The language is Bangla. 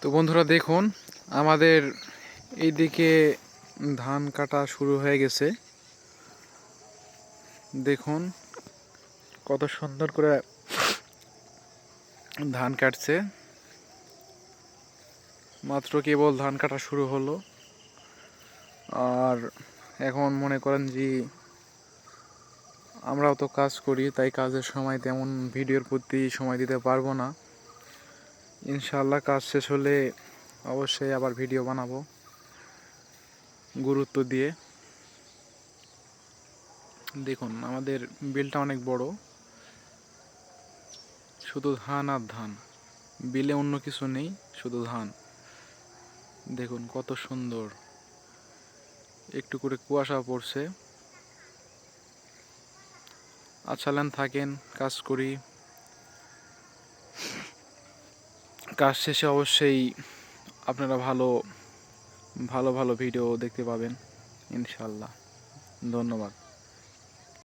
তো বন্ধুরা দেখুন, আমাদের এইদিকে ধান কাটা শুরু হয়ে গেছে। দেখুন কত সুন্দর করে ধান কাটছে। মাত্র কেবল ধান কাটা শুরু হলো। আর এখন মনে করেন যে আমরাও তো কাজ করি, তাই কাজের সময় তেমন ভিডিওর প্রতি সময় দিতে পারবো না। ইনশাআল্লাহ কাজ শেষ হলে অবশ্যই আবার ভিডিও বানাবো গুরুত্ব দিয়ে। দেখুন আমাদের বিলটা অনেক বড়, শুধু ধান আর ধান, বিলে অন্য কিছু নেই, শুধু ধান। দেখুন কত সুন্দর, একটু করে কুয়াশা পড়ছে। আচ্ছা লেন থাকেন, কাজ করি। কাজ শেষে অবশ্যই আপনারা ভালো ভালো ভালো ভিডিও দেখতে পাবেন ইনশাআল্লাহ। ধন্যবাদ।